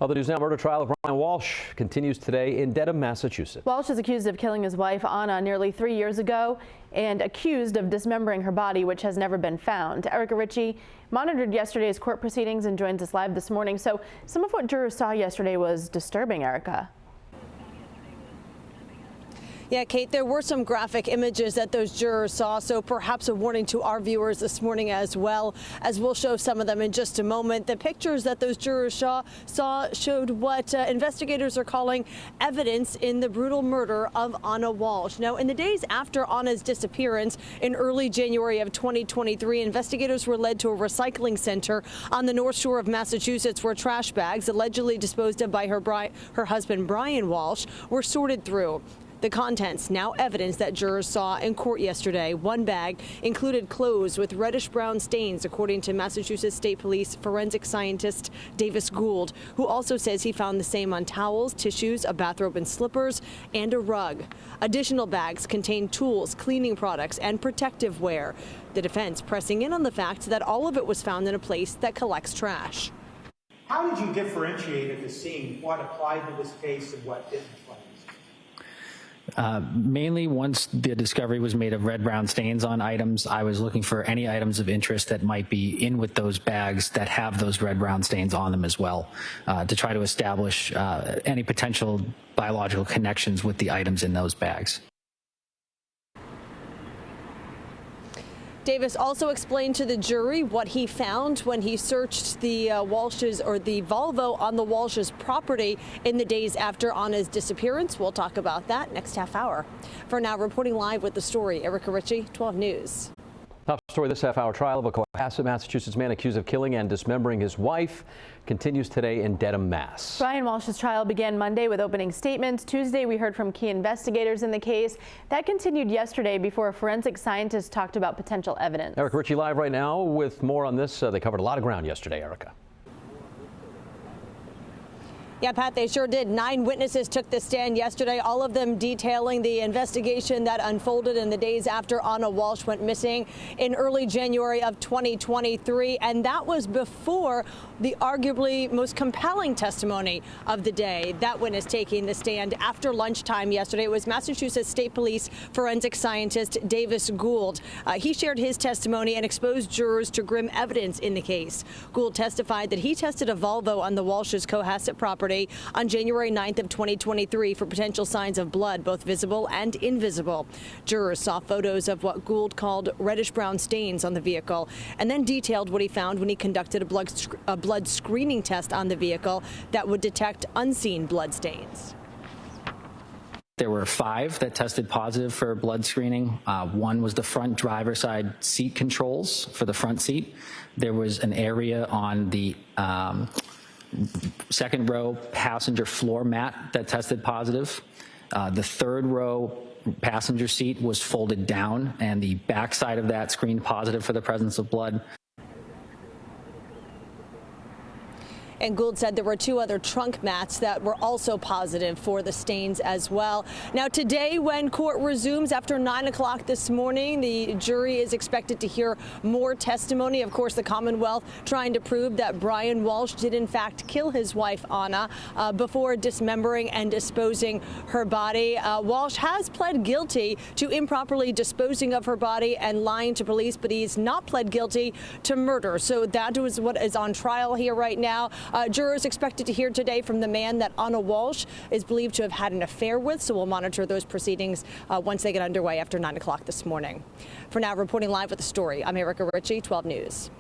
Other news now, murder trial of Brian Walshe continues today in Dedham, Massachusetts. Walshe is accused of killing his wife, Anna, nearly 3 years ago and accused of dismembering her body, which has never been found. Erica Ritchie monitored yesterday's court proceedings and joins us live this morning. So some of what jurors saw yesterday was disturbing, Erica. Yeah, Kate, there were some graphic images that those jurors saw, so perhaps a warning to our viewers this morning as well, as we'll show some of them in just a moment. The pictures that those jurors saw showed what investigators are calling evidence in the brutal murder of Anna Walshe. Now, in the days after Anna's disappearance in early January of 2023, investigators were led to a recycling center on the North Shore of Massachusetts where trash bags allegedly disposed of by her husband, Brian Walshe, were sorted through. The contents, now evidence that jurors saw in court yesterday. One bag included clothes with reddish-brown stains, according to Massachusetts State Police forensic scientist Davis Gould, who also says he found the same on towels, tissues, a bathrobe and slippers, and a rug. Additional bags contained tools, cleaning products, and protective wear. The defense pressing in on the fact that all of it was found in a place that collects trash. How did you differentiate at the scene what applied to this case and what didn't apply? Mainly once the discovery was made of red-brown stains on items, I was looking for any items of interest that might be in with those bags that have those red-brown stains on them as well, to try to establish any potential biological connections with the items in those bags. Davis also explained to the jury what he found when he searched the Walshes, or the Volvo on the Walshes' property in the days after Anna's disappearance. We'll talk about that next half hour. For now, reporting live with the story, Erica Ritchie, 12 News. Top story: this half-hour trial of a Cohasset, Massachusetts man accused of killing and dismembering his wife continues today in Dedham, Mass. Brian Walshe's trial began Monday with opening statements. Tuesday, we heard from key investigators in the case. That continued yesterday before a forensic scientist talked about potential evidence. Erica Ritchie live right now with more on this. They covered a lot of ground yesterday, Erica. Yeah, Pat, they sure did. 9 witnesses took the stand yesterday, all of them detailing the investigation that unfolded in the days after Anna Walshe went missing in early January of 2023. And that was before the arguably most compelling testimony of the day. That witness taking the stand after lunchtime yesterday was Massachusetts State Police forensic scientist Davis Gould. He shared his testimony and exposed jurors to grim evidence in the case. Gould testified that he tested a Volvo on the Walshes' Cohasset property on January 9th of 2023 for potential signs of blood, both visible and invisible. Jurors saw photos of what Gould called reddish-brown stains on the vehicle, and then detailed what he found when he conducted a blood screening test on the vehicle that would detect unseen blood stains. There were 5 that tested positive for blood screening. One was the front driver's side seat controls for the front seat. There was an area on the second row passenger floor mat that tested positive. The third row passenger seat was folded down, and the back side of that screened positive for the presence of blood. And Gould said there were 2 other trunk mats that were also positive for the stains as well. Now, today, when court resumes after 9 o'clock this morning, the jury is expected to hear more testimony. Of course, the Commonwealth trying to prove that Brian Walshe did, in fact, kill his wife, Anna, before dismembering and disposing her body. Walshe has pled guilty to improperly disposing of her body and lying to police, but he's not pled guilty to murder. So that is what is on trial here right now. Jurors expected to hear today from the man that Anna Walshe is believed to have had an affair with, so we'll monitor those proceedings once they get underway after 9 o'clock this morning. For now, reporting live with the story, I'm Erica Ritchie, 12 News.